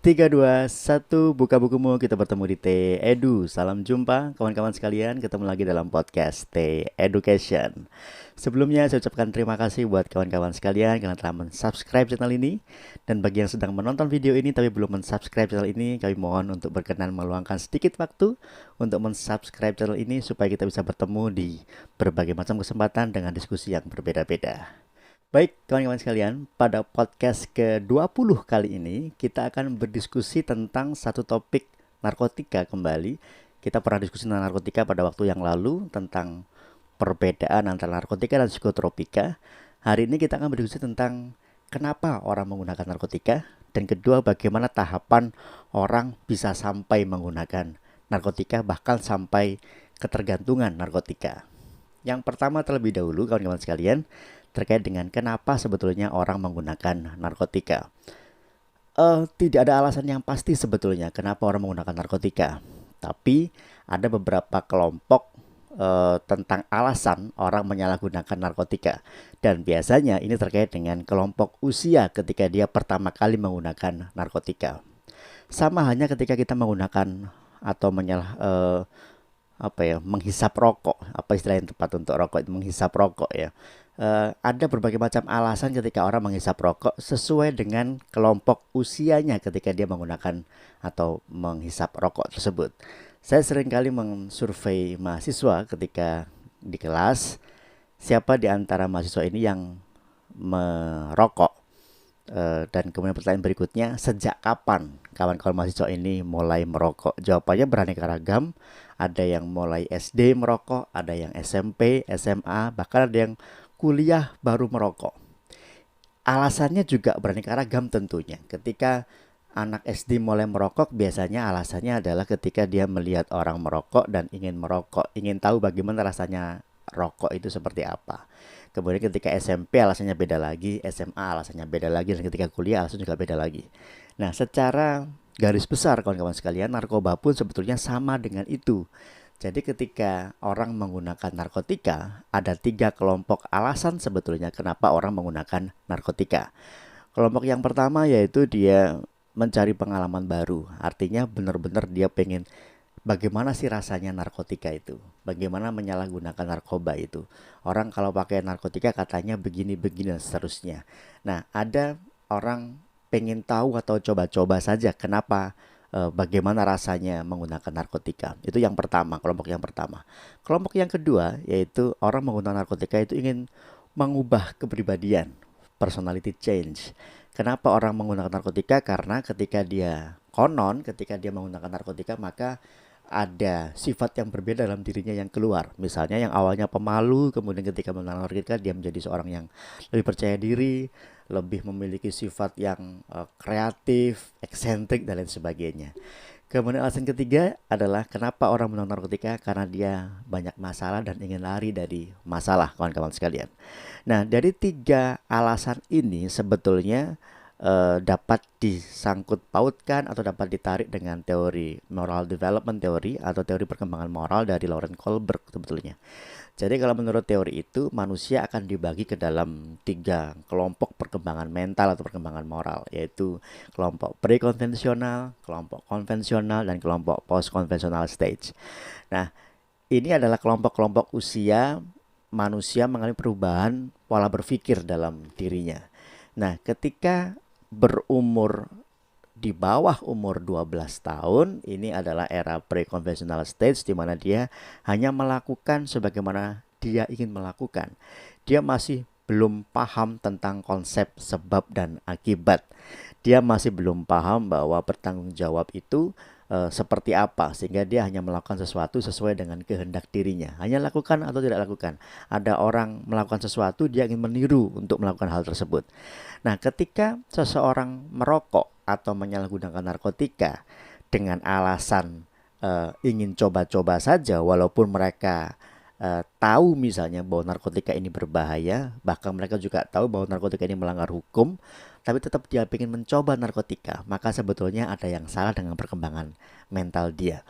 Tiga, dua, satu, buka bukumu, kita bertemu di T Edu. Salam jumpa kawan-kawan sekalian, ketemu lagi dalam podcast T Education. Sebelumnya saya ucapkan terima kasih buat kawan-kawan sekalian karena telah mensubscribe channel ini. Dan bagi yang sedang menonton video ini tapi belum mensubscribe channel ini, kami mohon untuk berkenan meluangkan sedikit waktu untuk mensubscribe channel ini supaya kita bisa bertemu di berbagai macam kesempatan dengan diskusi yang berbeda-beda. Baik, kawan-kawan sekalian, pada podcast ke-20 kali ini kita akan berdiskusi tentang satu topik narkotika kembali. Kita pernah diskusi tentang narkotika pada waktu yang lalu tentang perbedaan antara narkotika dan psikotropika. Hari ini kita akan berdiskusi tentang kenapa orang menggunakan narkotika dan kedua bagaimana tahapan orang bisa sampai menggunakan narkotika bahkan sampai ketergantungan narkotika. Yang pertama terlebih dahulu kawan-kawan sekalian terkait dengan kenapa sebetulnya orang menggunakan narkotika. Tidak ada alasan yang pasti sebetulnya kenapa orang menggunakan narkotika. Tapi ada beberapa kelompok tentang alasan orang menyalahgunakan narkotika. Dan biasanya ini terkait dengan kelompok usia ketika dia pertama kali menggunakan narkotika. Sama hanya ketika kita menggunakan atau menghisap rokok, apa istilah yang tepat untuk rokok itu menghisap rokok ya. Ada berbagai macam alasan ketika orang menghisap rokok sesuai dengan kelompok usianya ketika dia menggunakan atau menghisap rokok tersebut. Saya seringkali mensurvei mahasiswa ketika di kelas, siapa di antara mahasiswa ini yang merokok. Dan kemudian pertanyaan berikutnya, sejak kapan kawan-kawan mahasiswa ini mulai merokok? Jawabannya beraneka ragam. Ada yang mulai SD merokok, ada yang SMP, SMA, bahkan ada yang kuliah baru merokok. Alasannya juga beraneka ragam tentunya. Ketika anak SD mulai merokok, biasanya alasannya adalah ketika dia melihat orang merokok dan ingin merokok, ingin tahu bagaimana rasanya rokok itu seperti apa. Kemudian ketika SMP alasannya beda lagi, SMA alasannya beda lagi, dan ketika kuliah alasannya juga beda lagi. Nah, secara garis besar kawan-kawan sekalian, narkoba pun sebetulnya sama dengan itu. Jadi ketika orang menggunakan narkotika, ada tiga kelompok alasan sebetulnya kenapa orang menggunakan narkotika. Kelompok yang pertama yaitu dia mencari pengalaman baru. Artinya benar-benar dia pengen bagaimana sih rasanya narkotika itu? Bagaimana menyalahgunakan narkoba itu? Orang kalau pakai narkotika katanya begini-begini dan seterusnya. Nah, ada orang pengen tahu atau coba-coba saja kenapa bagaimana rasanya menggunakan narkotika. Itu yang pertama, kelompok yang pertama. Kelompok yang kedua yaitu orang menggunakan narkotika itu ingin mengubah kepribadian, personality change. Kenapa orang menggunakan narkotika? Karena ketika dia menggunakan narkotika maka ada sifat yang berbeda dalam dirinya yang keluar. Misalnya yang awalnya pemalu, kemudian ketika menggunakan narkotika dia menjadi seorang yang lebih percaya diri, lebih memiliki sifat yang kreatif, eksentrik dan lain sebagainya. Kemudian alasan ketiga adalah kenapa orang menggunakan narkotika karena dia banyak masalah dan ingin lari dari masalah kawan-kawan sekalian. Nah, dari tiga alasan ini sebetulnya dapat disangkut pautkan atau dapat ditarik dengan teori moral development theory atau teori perkembangan moral dari Lauren Kohlberg sebetulnya. Jadi kalau menurut teori itu manusia akan dibagi ke dalam tiga kelompok perkembangan mental atau perkembangan moral, yaitu kelompok pre-konvensional, kelompok konvensional, dan kelompok post-konvensional stage. Nah, ini adalah kelompok-kelompok usia manusia mengalami perubahan pola berpikir dalam dirinya. Nah, ketika berumur di bawah umur 12 tahun, ini adalah era pre-conventional stage di mana dia hanya melakukan sebagaimana dia ingin melakukan. Dia masih belum paham tentang konsep sebab dan akibat. Dia masih belum paham bahwa bertanggung jawab itu seperti apa sehingga dia hanya melakukan sesuatu sesuai dengan kehendak dirinya. Hanya lakukan atau tidak lakukan. Ada orang melakukan sesuatu dia ingin meniru untuk melakukan hal tersebut. Nah, ketika seseorang merokok atau menyalahgunakan narkotika dengan alasan ingin coba-coba saja, walaupun mereka tahu misalnya bahwa narkotika ini berbahaya, bahkan mereka juga tahu bahwa narkotika ini melanggar hukum, tapi tetap dia ingin mencoba narkotika, maka sebetulnya ada yang salah dengan perkembangan mental dia.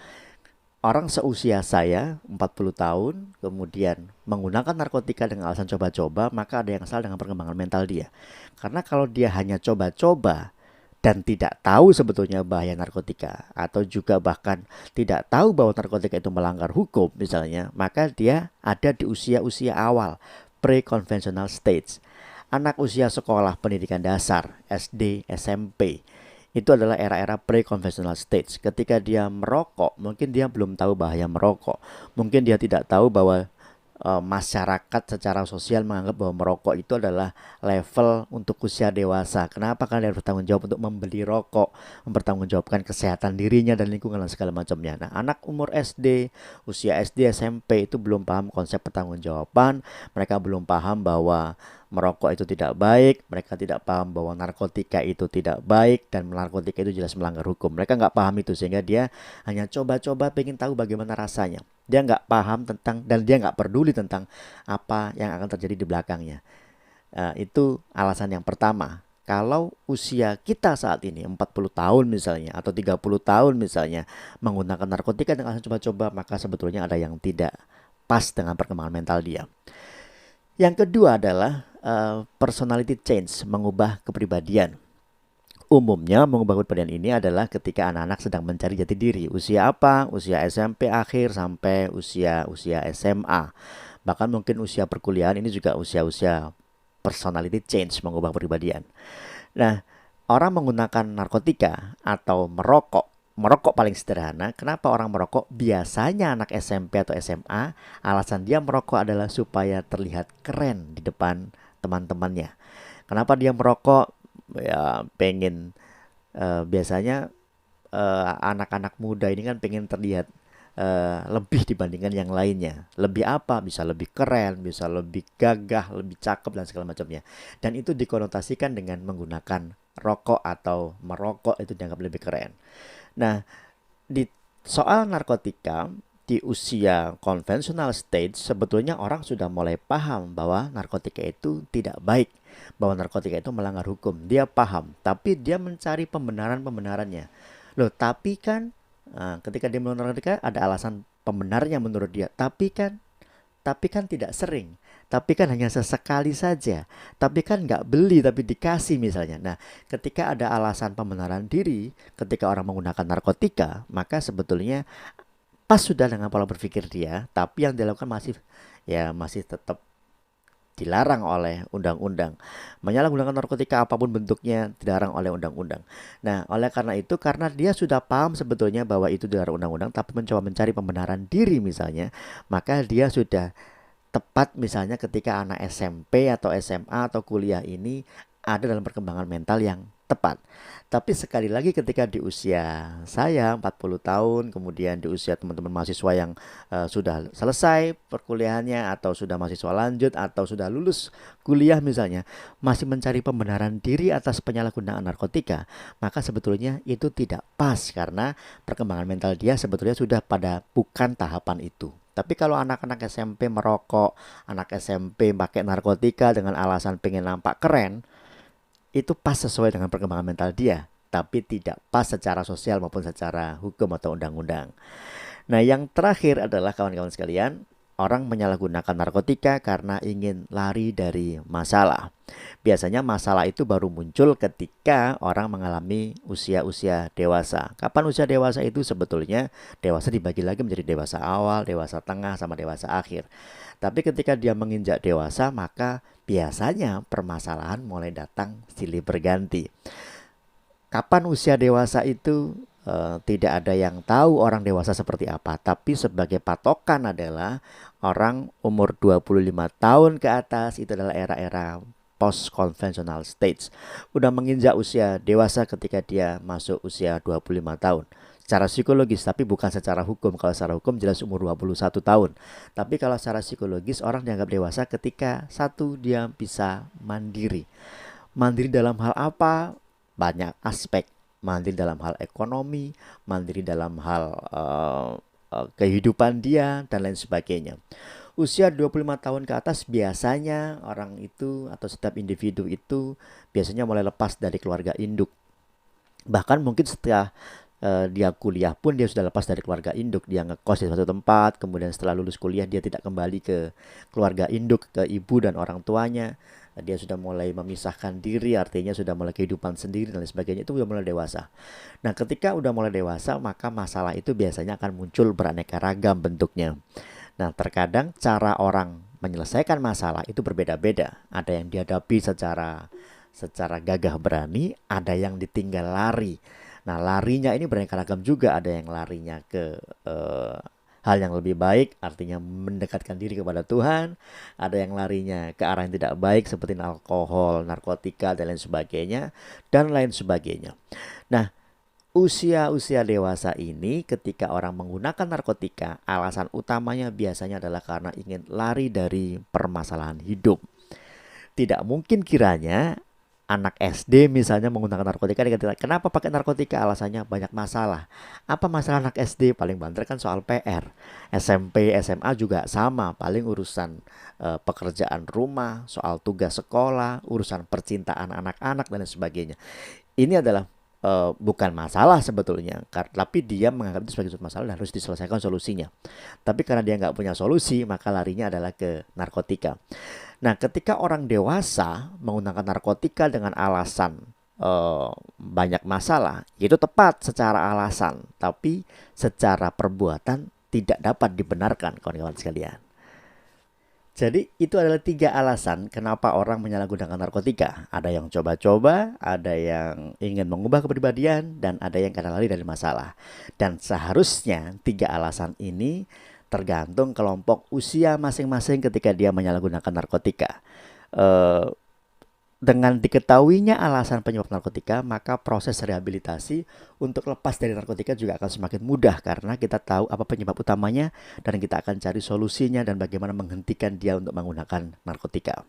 Orang seusia saya 40 tahun kemudian menggunakan narkotika dengan alasan coba-coba, maka ada yang salah dengan perkembangan mental dia. Karena kalau dia hanya coba-coba dan tidak tahu sebetulnya bahaya narkotika, atau juga bahkan tidak tahu bahwa narkotika itu melanggar hukum misalnya, maka dia ada di usia-usia awal, pre-conventional stage. Anak usia sekolah pendidikan dasar, SD, SMP, itu adalah era-era pre-conventional stage. Ketika dia merokok, mungkin dia belum tahu bahaya merokok. Mungkin dia tidak tahu bahwa masyarakat secara sosial menganggap bahwa merokok itu adalah level untuk usia dewasa. Kenapa? Karena dia bertanggung jawab untuk membeli rokok, mempertanggungjawabkan kesehatan dirinya dan lingkungan dan segala macamnya. Nah, anak umur SD, usia SD, SMP itu belum paham konsep pertanggungjawaban. Mereka belum paham bahwa merokok itu tidak baik, mereka tidak paham bahwa narkotika itu tidak baik, dan narkotika itu jelas melanggar hukum. Mereka nggak paham itu, sehingga dia hanya coba-coba pengen tahu bagaimana rasanya. Dia nggak paham tentang, dan dia nggak peduli tentang apa yang akan terjadi di belakangnya. Itu alasan yang pertama. Kalau usia kita saat ini 40 tahun misalnya, atau 30 tahun misalnya, menggunakan narkotika dengan alasan coba-coba, maka sebetulnya ada yang tidak pas dengan perkembangan mental dia. Yang kedua adalah personality change, mengubah kepribadian. Umumnya mengubah kepribadian ini adalah ketika anak-anak sedang mencari jati diri. Usia apa? Usia SMP akhir sampai usia SMA. Bahkan mungkin usia perkuliahan ini juga usia-usia personality change, mengubah kepribadian. Nah, orang menggunakan narkotika atau merokok. Merokok paling sederhana. Kenapa orang merokok? Biasanya anak SMP atau SMA, alasan dia merokok adalah supaya terlihat keren di depan teman-temannya. Kenapa dia merokok? Ya pengen, biasanya anak-anak muda ini kan pengen terlihat lebih dibandingkan yang lainnya. Lebih apa? Bisa lebih keren, bisa lebih gagah, lebih cakep dan segala macamnya. Dan itu dikonotasikan dengan menggunakan rokok atau merokok, itu dianggap lebih keren. Nah, di soal narkotika di usia konvensional stage, sebetulnya orang sudah mulai paham bahwa narkotika itu tidak baik, bahwa narkotika itu melanggar hukum. Dia paham, tapi dia mencari pembenaran-pembenarannya. Loh, tapi kan ketika dia melakukan narkotika ada alasan pembenarnya menurut dia. Tapi kan tidak sering. Tapi kan hanya sesekali saja. Tapi kan nggak beli tapi dikasih misalnya. Nah, ketika ada alasan pembenaran diri, ketika orang menggunakan narkotika, maka sebetulnya pas sudah dengan pola berpikir dia, tapi yang dilakukan masih tetap dilarang oleh undang-undang. Menyalahgunakan narkotika apapun bentuknya dilarang oleh undang-undang. Nah, oleh karena itu, karena dia sudah paham sebetulnya bahwa itu dilarang undang-undang, tapi mencoba mencari pembenaran diri misalnya, maka dia sudah tepat misalnya ketika anak SMP atau SMA atau kuliah ini ada dalam perkembangan mental yang tepat. Tapi sekali lagi ketika di usia saya 40 tahun, kemudian di usia teman-teman mahasiswa yang sudah selesai perkuliahannya, atau sudah mahasiswa lanjut, atau sudah lulus kuliah misalnya, masih mencari pembenaran diri atas penyalahgunaan narkotika, maka sebetulnya itu tidak pas, karena perkembangan mental dia sebetulnya sudah pada bukan tahapan itu. Tapi kalau anak-anak SMP merokok, anak SMP pakai narkotika dengan alasan pengen nampak keren, itu pas sesuai dengan perkembangan mental dia, tapi tidak pas secara sosial maupun secara hukum atau undang-undang. Nah, yang terakhir adalah kawan-kawan sekalian, orang menyalahgunakan narkotika karena ingin lari dari masalah. Biasanya masalah itu baru muncul ketika orang mengalami usia-usia dewasa. Kapan usia dewasa itu? Sebetulnya dewasa dibagi lagi menjadi dewasa awal, dewasa tengah, sama dewasa akhir. Tapi ketika dia menginjak dewasa, maka biasanya permasalahan mulai datang silih berganti. Kapan usia dewasa itu? Tidak ada yang tahu orang dewasa seperti apa, tapi sebagai patokan adalah orang umur 25 tahun ke atas, itu adalah era-era post conventional stage. Udah menginjak usia dewasa ketika dia masuk usia 25 tahun. Secara psikologis, tapi bukan secara hukum. Kalau secara hukum jelas umur 21 tahun. Tapi kalau secara psikologis, orang dianggap dewasa ketika satu, dia bisa mandiri. Mandiri dalam hal apa? Banyak aspek. Mandiri dalam hal ekonomi, mandiri dalam hal kehidupan dia, dan lain sebagainya. Usia 25 tahun ke atas biasanya orang itu atau setiap individu itu biasanya mulai lepas dari keluarga induk. Bahkan mungkin setelah dia kuliah pun dia sudah lepas dari keluarga induk. Dia ngekos di suatu tempat, kemudian setelah lulus kuliah dia tidak kembali ke keluarga induk, ke ibu dan orang tuanya. dia sudah mulai memisahkan diri, artinya sudah mulai kehidupan sendiri dan lain sebagainya, itu sudah mulai dewasa. Nah, ketika udah mulai dewasa, maka masalah itu biasanya akan muncul beraneka ragam bentuknya. Nah, terkadang cara orang menyelesaikan masalah itu berbeda-beda. Ada yang dihadapi secara gagah berani, ada yang ditinggal lari. Nah, larinya ini beraneka ragam juga. Ada yang larinya ke hal yang lebih baik, artinya mendekatkan diri kepada Tuhan. Ada yang larinya ke arah yang tidak baik seperti alkohol, narkotika, dan lain sebagainya, dan lain sebagainya. Nah, usia-usia dewasa ini ketika orang menggunakan narkotika, alasan utamanya biasanya adalah karena ingin lari dari permasalahan hidup. Tidak mungkin kiranya anak SD misalnya menggunakan narkotika, dikatakan kenapa pakai narkotika, alasannya banyak masalah. Apa masalah anak SD? Paling banter kan soal PR. SMP, SMA juga sama, paling urusan pekerjaan rumah, soal tugas sekolah, urusan percintaan anak-anak dan lain sebagainya. Ini adalah bukan masalah sebetulnya, tapi dia menganggap itu sebagai suatu masalah dan harus diselesaikan solusinya. Tapi karena dia nggak punya solusi, maka larinya adalah ke narkotika. Nah, ketika orang dewasa menggunakan narkotika dengan alasan banyak masalah, itu tepat secara alasan, tapi secara perbuatan tidak dapat dibenarkan, kawan-kawan sekalian. Jadi itu adalah 3 alasan kenapa orang menyalahgunakan narkotika. Ada yang coba-coba, ada yang ingin mengubah kepribadian, dan ada yang karena lari dari masalah. Dan seharusnya 3 alasan ini tergantung kelompok usia masing-masing ketika dia menyalahgunakan narkotika. Dengan diketahuinya alasan penyebab narkotika, maka proses rehabilitasi untuk lepas dari narkotika juga akan semakin mudah karena kita tahu apa penyebab utamanya dan kita akan cari solusinya dan bagaimana menghentikan dia untuk menggunakan narkotika.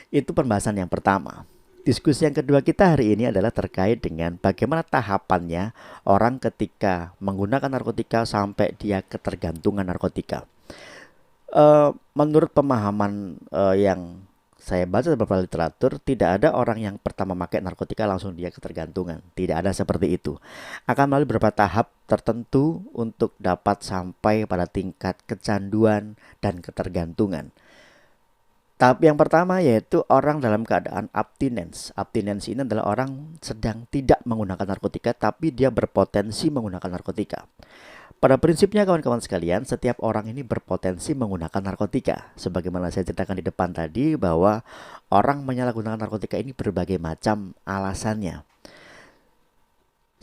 Itu pembahasan yang pertama. Diskusi yang kedua kita hari ini adalah terkait dengan bagaimana tahapannya orang ketika menggunakan narkotika sampai dia ketergantungan narkotika. Menurut pemahaman yang saya baca beberapa literatur, tidak ada orang yang pertama pakai narkotika langsung dia ketergantungan. Tidak ada seperti itu. Akan melalui beberapa tahap tertentu untuk dapat sampai pada tingkat kecanduan dan ketergantungan. Tahap yang pertama yaitu orang dalam keadaan abstinence. Abstinence ini adalah orang sedang tidak menggunakan narkotika tapi dia berpotensi menggunakan narkotika. Pada prinsipnya kawan-kawan sekalian, setiap orang ini berpotensi menggunakan narkotika. Sebagaimana saya ceritakan di depan tadi bahwa orang menyalahgunakan narkotika ini berbagai macam alasannya.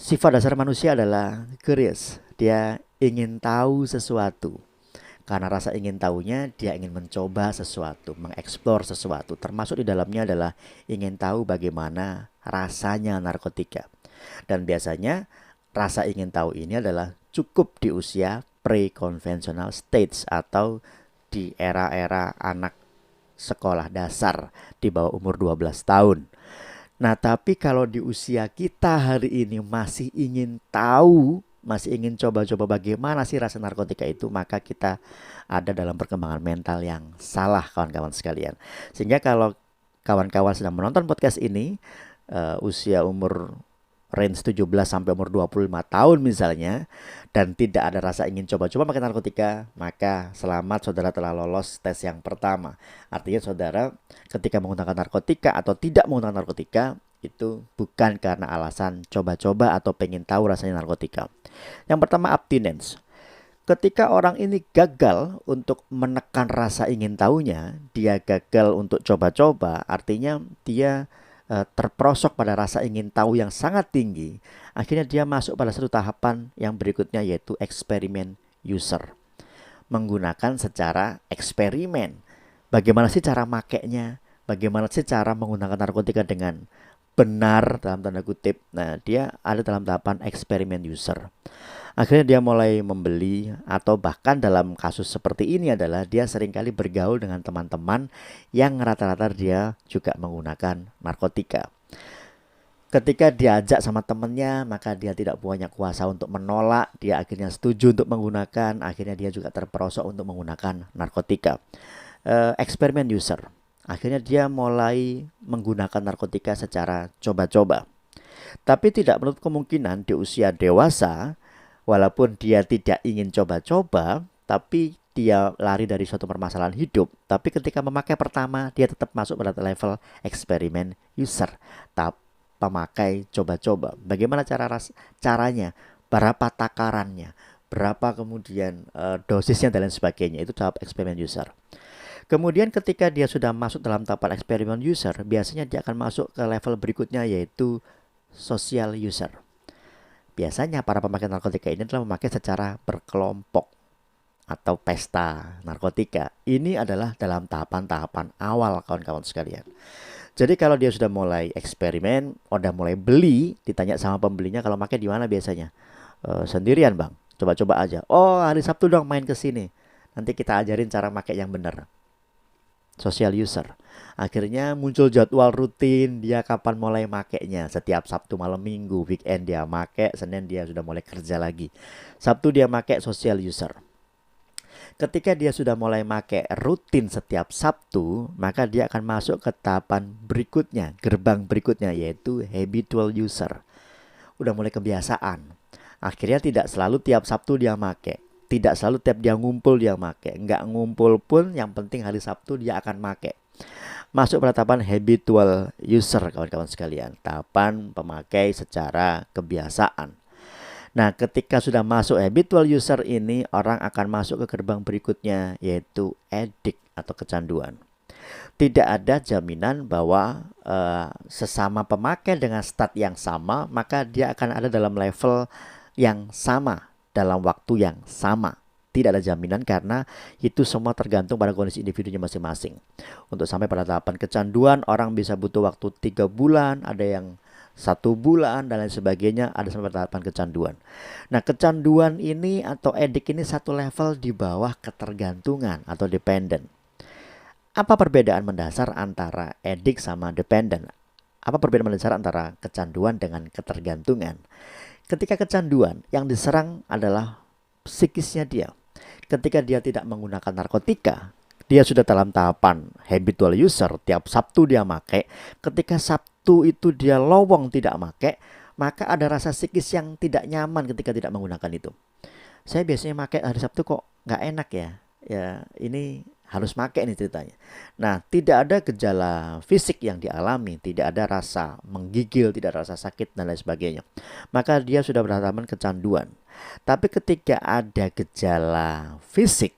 Sifat dasar manusia adalah curious. Dia ingin tahu sesuatu. Karena rasa ingin tahunya, dia ingin mencoba sesuatu, mengeksplor sesuatu. Termasuk di dalamnya adalah ingin tahu bagaimana rasanya narkotika. Dan biasanya rasa ingin tahu ini adalah cukup di usia pre-conventional stage atau di era-era anak sekolah dasar di bawah umur 12 tahun. Nah, tapi kalau di usia kita hari ini masih ingin tahu, masih ingin coba-coba bagaimana sih rasa narkotika itu, maka kita ada dalam perkembangan mental yang salah, kawan-kawan sekalian. Sehingga kalau kawan-kawan sedang menonton podcast ini, usia umur range 17 sampai umur 25 tahun misalnya, dan tidak ada rasa ingin coba-coba pakai narkotika, maka selamat, saudara telah lolos tes yang pertama. Artinya saudara ketika menggunakan narkotika atau tidak menggunakan narkotika itu bukan karena alasan coba-coba atau pengen tahu rasanya narkotika. Yang pertama, abstinence. Ketika orang ini gagal untuk menekan rasa ingin tahunya, dia gagal untuk coba-coba, artinya dia terperosok pada rasa ingin tahu yang sangat tinggi. Akhirnya dia masuk pada satu tahapan yang berikutnya yaitu eksperimen user. Menggunakan secara eksperimen. Bagaimana sih cara makainya? Bagaimana sih cara menggunakan narkotika dengan benar dalam tanda kutip. Nah, dia ada dalam tahapan eksperimen user. Akhirnya dia mulai membeli, atau bahkan dalam kasus seperti ini adalah dia seringkali bergaul dengan teman-teman yang rata-rata dia juga menggunakan narkotika. Ketika diajak sama temannya, maka dia tidak punya kuasa untuk menolak. Dia akhirnya setuju untuk menggunakan. Akhirnya dia juga terperosok untuk menggunakan narkotika. Eksperimen user. Akhirnya dia mulai menggunakan narkotika secara coba-coba. Tapi tidak menutup kemungkinan di usia dewasa, walaupun dia tidak ingin coba-coba, tapi dia lari dari suatu permasalahan hidup, tapi ketika memakai pertama dia tetap masuk pada level eksperimen user, tahap pemakai coba-coba. Bagaimana caranya, berapa takarannya, berapa kemudian dosisnya dan lain sebagainya, itu tahap eksperimen user. Kemudian ketika dia sudah masuk dalam tahapan eksperimen user, biasanya dia akan masuk ke level berikutnya, yaitu social user. Biasanya para pemakai narkotika ini adalah memakai secara berkelompok atau pesta narkotika. Ini adalah dalam tahapan-tahapan awal, kawan-kawan sekalian. Jadi kalau dia sudah mulai eksperimen, udah mulai beli, ditanya sama pembelinya kalau pakai di mana biasanya. Sendirian bang, coba-coba aja. Oh, hari Sabtu dong main ke sini. Nanti kita ajarin cara pakai yang benar. Social user. Akhirnya muncul jadwal rutin dia kapan mulai makainya. Setiap Sabtu malam minggu, weekend dia make, Senin dia sudah mulai kerja lagi. Sabtu dia make social user. Ketika dia sudah mulai make rutin setiap Sabtu, maka dia akan masuk ke tahapan berikutnya, gerbang berikutnya, yaitu habitual user. Udah mulai kebiasaan. Akhirnya tidak selalu tiap Sabtu dia make. Tidak selalu tiap dia ngumpul dia make. Nggak ngumpul pun, yang penting hari Sabtu dia akan make. Masuk pada tahapan habitual user, kawan-kawan sekalian. Tahapan pemakai secara kebiasaan. Nah, ketika sudah masuk habitual user ini, orang akan masuk ke gerbang berikutnya, yaitu addict atau kecanduan. Tidak ada jaminan bahwa sesama pemakai dengan stat yang sama, maka dia akan ada dalam level yang sama, dalam waktu yang sama. Tidak ada jaminan karena itu semua tergantung pada kondisi individunya masing-masing. Untuk sampai pada tahapan kecanduan, orang bisa butuh waktu 3 bulan, ada yang 1 bulan dan lain sebagainya, ada sampai tahapan kecanduan. Nah, kecanduan ini atau addict ini satu level di bawah ketergantungan atau dependent. Apa perbedaan mendasar antara addict sama dependent? Apa perbedaan mendasar antara kecanduan dengan ketergantungan? Ketika kecanduan, yang diserang adalah psikisnya dia. Ketika dia tidak menggunakan narkotika, dia sudah dalam tahapan habitual user, tiap Sabtu dia make. Ketika Sabtu itu dia lowong tidak make, maka ada rasa psikis yang tidak nyaman ketika tidak menggunakan itu. Saya biasanya make hari Sabtu kok nggak enak ya. Ya ini harus make nih ceritanya. Nah, tidak ada gejala fisik yang dialami, tidak ada rasa menggigil, tidak ada rasa sakit dan lain sebagainya. Maka dia sudah berhadapan kecanduan. Tapi ketika ada gejala fisik,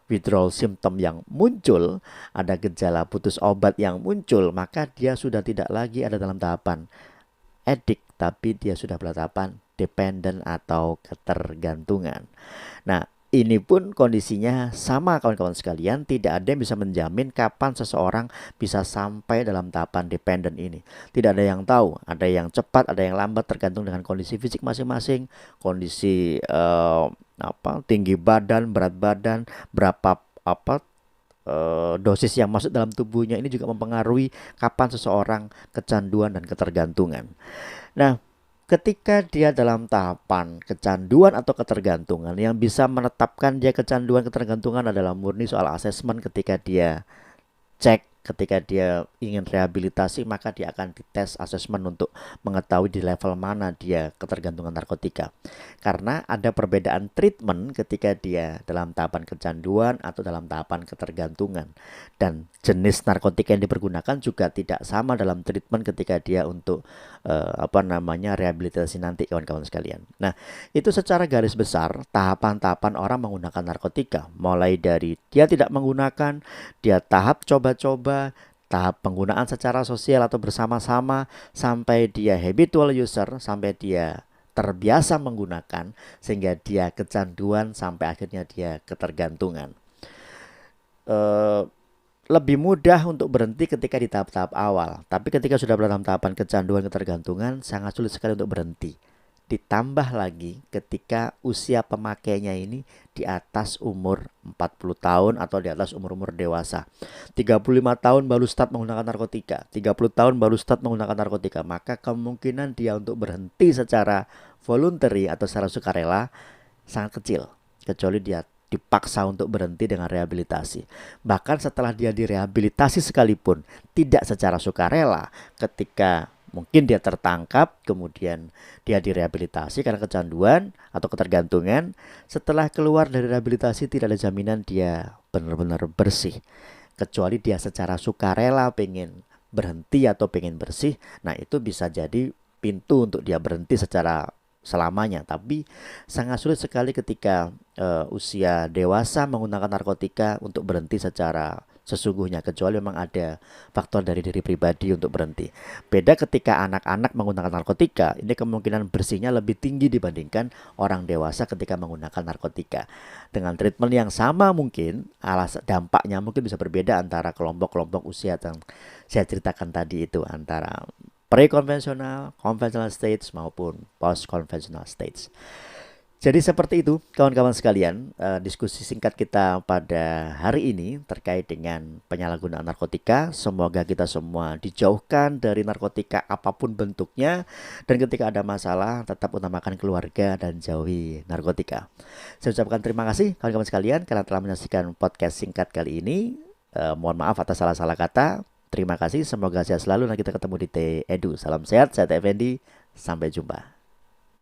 withdrawal symptom yang muncul, ada gejala putus obat yang muncul, maka dia sudah tidak lagi ada dalam tahapan addict, tapi dia sudah bertahapan dependent atau ketergantungan. Nah, ini pun kondisinya sama, kawan-kawan sekalian. Tidak ada yang bisa menjamin kapan seseorang bisa sampai dalam tahapan dependent ini. Tidak ada yang tahu, ada yang cepat, ada yang lambat, tergantung dengan kondisi fisik masing-masing, kondisi tinggi badan, berat badan, berapa dosis yang masuk dalam tubuhnya. Ini juga mempengaruhi kapan seseorang kecanduan dan ketergantungan. Nah, ketika dia dalam tahapan kecanduan atau ketergantungan, yang bisa menetapkan dia kecanduan ketergantungan adalah murni soal asesmen. Ketika dia cek, ketika dia ingin rehabilitasi, maka dia akan dites asesmen untuk mengetahui di level mana dia ketergantungan narkotika. Karena ada perbedaan treatment ketika dia dalam tahapan kecanduan atau dalam tahapan ketergantungan. Dan jenis narkotika yang dipergunakan juga tidak sama dalam treatment ketika dia untuk rehabilitasi nanti, kawan-kawan sekalian. Nah, itu secara garis besar tahapan-tahapan orang menggunakan narkotika. Mulai dari dia tidak menggunakan, dia tahap coba-coba, tahap penggunaan secara sosial atau bersama-sama, sampai dia habitual user, sampai dia terbiasa menggunakan, sehingga dia kecanduan, sampai akhirnya dia ketergantungan. Lebih mudah untuk berhenti ketika di tahap-tahap awal, tapi ketika sudah dalam tahapan kecanduan ketergantungan, sangat sulit sekali untuk berhenti. Ditambah lagi ketika usia pemakainya ini di atas umur 40 tahun atau di atas umur-umur dewasa. 35 tahun baru start menggunakan narkotika, 30 tahun baru start menggunakan narkotika, maka kemungkinan dia untuk berhenti secara voluntary atau secara sukarela sangat kecil, kecuali dia dipaksa untuk berhenti dengan rehabilitasi. Bahkan setelah dia direhabilitasi sekalipun tidak secara sukarela, ketika Mungkin dia tertangkap, kemudian dia direhabilitasi karena kecanduan atau ketergantungan. Setelah keluar dari rehabilitasi tidak ada jaminan dia benar-benar bersih. Kecuali dia secara sukarela pengen berhenti atau pengen bersih. Nah itu bisa jadi pintu untuk dia berhenti secara selamanya. Tapi sangat sulit sekali ketika usia dewasa menggunakan narkotika untuk berhenti secara sesungguhnya, kecuali memang ada faktor dari diri pribadi untuk berhenti. Beda ketika anak-anak menggunakan narkotika, ini kemungkinan bersihnya lebih tinggi dibandingkan orang dewasa ketika menggunakan narkotika. Dengan treatment yang sama mungkin dampaknya mungkin bisa berbeda antara kelompok-kelompok usia yang saya ceritakan tadi itu, antara pre-konvensional, konvensional stage maupun post-konvensional stage. Jadi seperti itu kawan-kawan sekalian, diskusi singkat kita pada hari ini terkait dengan penyalahgunaan narkotika. Semoga kita semua dijauhkan dari narkotika apapun bentuknya, dan ketika ada masalah tetap utamakan keluarga dan jauhi narkotika. Saya ucapkan terima kasih kawan-kawan sekalian karena telah menyaksikan podcast singkat kali ini. Mohon maaf atas salah-salah kata. Terima kasih, semoga sehat selalu dan kita ketemu di T Edu. Salam sehat, saya T Effendi. Sampai jumpa.